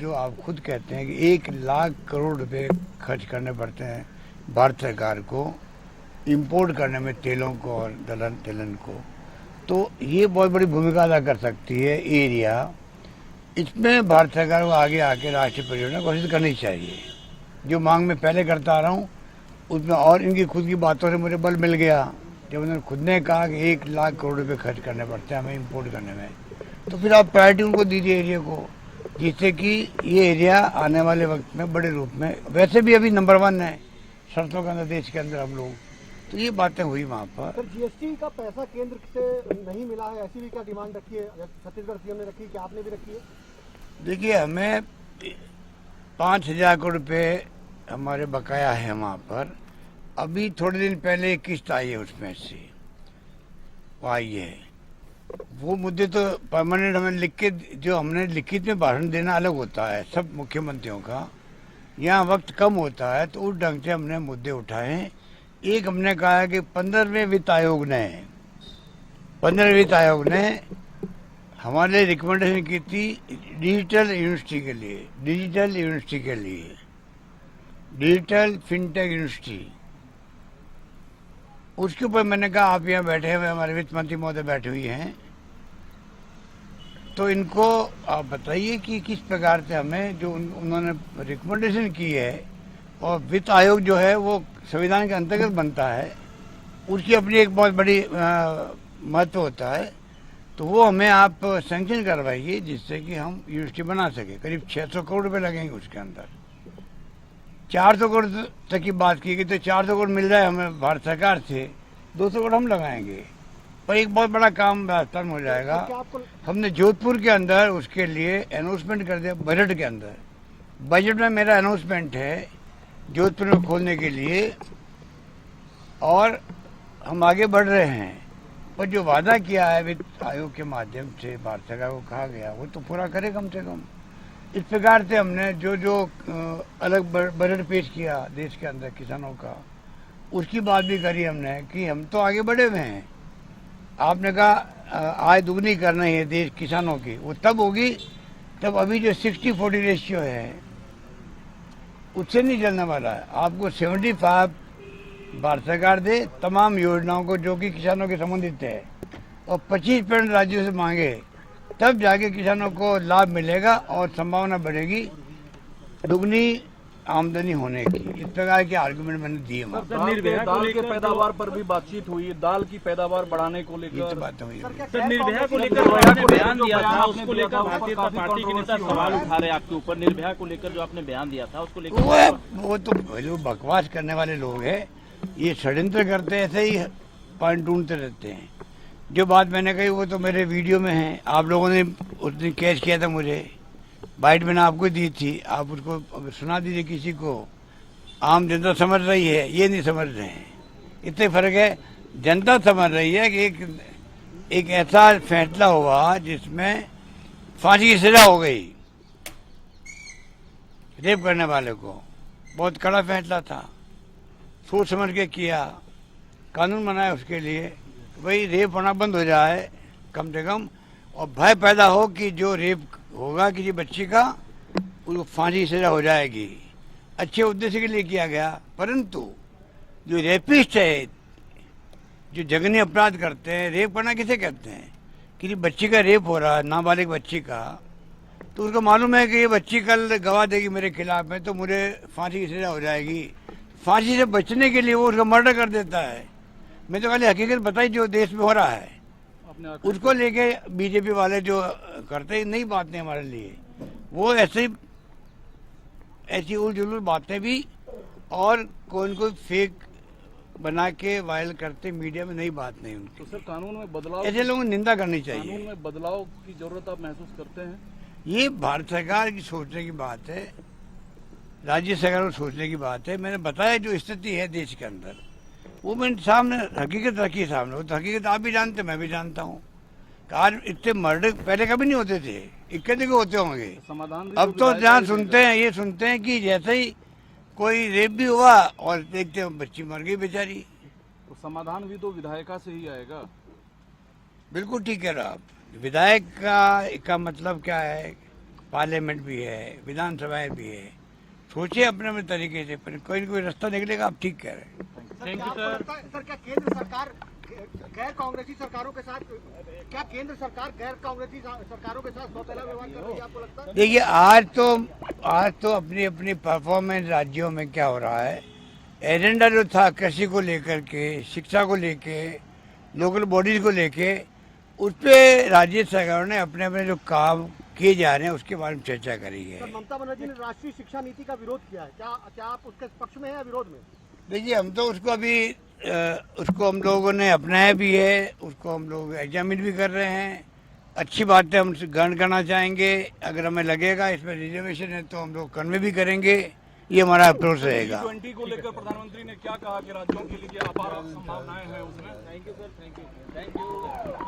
जो आप खुद कहते हैं कि 1 लाख करोड़ रुपए खर्च करने पड़ते हैं भारत सरकार को इंपोर्ट करने में, तेलों को और तिलहन को, तो ये बहुत बड़ी भूमिका अदा कर सकती है एरिया। इसमें भारत सरकार को आगे आके राष्ट्रीय परियोजना घोषित करनी चाहिए। जो मांग मैं पहले करता आ रहा हूँ उसमें और इनकी खुद की बातों से मुझे बल मिल गया जब उन्होंने खुद ने कहा कि 1 लाख करोड़ रुपए खर्च करने पड़ते हैं हमें इंपोर्ट करने में। तो फिर आप प्रायोरिटी उनको दीजिए एरिया को, जिससे कि ये एरिया आने वाले वक्त में बड़े रूप में, वैसे भी अभी नंबर 1 है शर्तों के अंदर देश के अंदर हम लोग। तो ये बातें हुई वहाँ पर। सर, जीएसटी का पैसा केंद्र से नहीं मिला है, ऐसी भी क्या डिमांड रखी है? छत्तीसगढ़ सीएम ने रखी, क्या आपने भी रखी है? देखिए, हमें 5,000 करोड़ रुपये हमारे बकाया है वहाँ पर। अभी थोड़े दिन पहले एक किस्त आई है, उसमें से वो आई है। वो मुद्दे तो परमानेंट हमें लिख के, जो हमने लिखित में भाषण देना अलग होता है सब मुख्यमंत्रियों का, यहाँ वक्त कम होता है तो उस ढंग से हमने मुद्दे उठाए हैं। एक हमने कहा है कि 15वें वित्त आयोग ने हमारे लिए रिकमेंडेशन की थी डिजिटल फिनटेक यूनिवर्सिटी। उसके ऊपर मैंने कहा आप यहाँ बैठे हुए, हमारे वित्त मंत्री महोदय बैठे हुई हैं, तो इनको आप बताइए कि किस प्रकार से हमें जो उन्होंने रिकमेंडेशन की है, और वित्त आयोग जो है वो संविधान के अंतर्गत बनता है, उसकी अपनी एक बहुत बड़ी महत्व होता है, तो वो हमें आप सैंक्शन करवाइए जिससे कि हम यूनिवर्सिटी बना सके। करीब 600 करोड़ रुपए लगेंगे उसके अंदर। 400 करोड़ तक की बात की गई, तो 400 करोड़ मिल रहा है हमें भारत सरकार से, 200 करोड़ हम लगाएंगे, पर एक बहुत बड़ा काम राजस्थान में हो जाएगा। हमने जोधपुर के अंदर उसके लिए अनाउंसमेंट कर दिया बजट के अंदर। बजट में मेरा अनाउंसमेंट है जोधपुर में खोलने के लिए, और हम आगे बढ़ रहे हैं। पर जो वादा किया है वित्त आयोग के माध्यम से भारत सरकार को कहा गया, वो तो पूरा करे कम से कम। इस प्रकार से हमने जो अलग बजट पेश किया देश के अंदर किसानों का, उसकी बात भी करी हमने कि हम तो आगे बढ़े हुए हैं। आपने कहा आय दुगनी करना ही है देश किसानों की, वो तब होगी तब अभी जो 60-40 रेशियो है उससे नहीं चलने वाला है। आपको 75 भारत सरकार दे तमाम योजनाओं को जो कि किसानों के संबंधित है, और 25% राज्यों से मांगे, तब जाके किसानों को लाभ मिलेगा और संभावना बढ़ेगी दुगनी आमदनी होने की। इस प्रकार के आर्गुमेंट मैंने दिए। दाल के पैदावार पर भी बातचीत हुई, दाल की पैदावार बढ़ाने को लेकर ये तो बात हुई। सर, निर्भया को लेकर आपने बयान दिया था, उसको लेकर भारतीय जनता पार्टी के नेता सवाल उठा रहे आपके ऊपर। निर्भया को लेकर जो आपने बयान दिया था उसको लेकर वो तो जो बकवास करने वाले लोग हैं, ये षड्यंत्र करते ऐसे ही पॉइंट ढूंढते रहते हैं। जो बात मैंने कही वो तो मेरे वीडियो में है, आप लोगों ने उस दिन कैच किया था मुझे, बाइट मैंने आपको दी थी, आप उसको सुना दीजिए किसी को। आम जनता समझ रही है, ये नहीं समझ रहे हैं, इतने फर्क है। जनता समझ रही है कि एक ऐसा फैसला हुआ जिसमें फांसी की सजा हो गई रेप करने वाले को। बहुत कड़ा फैसला था, सोच समझ के किया, कानून बनाया उसके लिए, भाई रेप होना बंद हो जाए कम से कम, और भय पैदा हो कि जो रेप होगा किसी बच्ची का उसको फांसी की सजा हो जाएगी। अच्छे उद्देश्य के लिए किया गया, परंतु जो रेपिस्ट है, जो जघन्य अपराध करते हैं, रेप करना किसे कहते हैं, किसी बच्ची का रेप हो रहा है, नाबालिग बच्ची का, तो उसको मालूम है कि ये बच्ची कल गवाह देगी मेरे खिलाफ में, तो मुझे फांसी की सजा हो जाएगी। फांसी से बचने के लिए वो उसका मर्डर कर देता है। मैं तो खाली हकीकत बताई जो देश में हो रहा है, उसको लेके बीजेपी वाले जो करते ही नहीं बातें हमारे लिए, वो ऐसी उलझुल बातें भी और कोई फेक बना के वायरल करते मीडिया में, नई बात नहीं उनकी। तो सर, कानून में बदलाव, ऐसे लोगों को निंदा करनी चाहिए। कानून में बदलाव की जरूरत आप महसूस करते हैं? ये भारत सरकार की सोचने की बात है, राज्य सरकार को सोचने की बात है। मैंने बताया जो स्थिति है देश के अंदर, वो मैंने सामने हकीकत रखी सामने। वो तो हकीकत आप भी जानते, मैं भी जानता हूँ। आज इतने मर्डर पहले कभी नहीं होते थे, इक्के दिक्के होते होंगे। समाधान अब तो जहाँ सुनते हैं कि जैसे ही कोई रेप भी हुआ और देखते हैं बच्ची मर गई बेचारी। तो समाधान भी तो विधायिका से ही आएगा। बिल्कुल ठीक कह रहे हो आप। विधायक का मतलब क्या है, पार्लियामेंट भी है, विधानसभाएं भी है। सोचिए अपने अपने तरीके से, पर कोई न कोई रास्ता निकलेगा। आप ठीक कह रहे हैं। Thank you sir. सर क्या केंद्र सरकार गैर कांग्रेसी सरकारों के साथ सौतेला व्यवहार कर रही है, आपको लगता है? देखिए आज तो अपनी अपनी परफॉर्मेंस राज्यों में क्या हो रहा है, एजेंडा जो था कृषि को लेकर के, शिक्षा को लेके, लोकल बॉडीज को लेके, उस पे राज्य सरकारों ने अपने अपने जो काम किए जा रहे हैं उसके बारे में चर्चा करी है। सर ममता बनर्जी ने राष्ट्रीय शिक्षा नीति का विरोध किया है, क्या आप उसके पक्ष में हैं या विरोध में? देखिए हम तो उसको अभी उसको हम लोगों ने अपनाया भी है, उसको हम लोग एग्जामिन भी कर रहे हैं। अच्छी बात है, हम ग्रहण करना चाहेंगे। अगर हमें लगेगा इसमें रिजर्वेशन है तो हम लोग कन्वे भी करेंगे। ये हमारा अप्रोच रहेगा। G20 को लेकर प्रधानमंत्री ने क्या कहा कि राज्यों के लिए अपार संभावनाएं हैं उसमें। Thank you sir, thank you.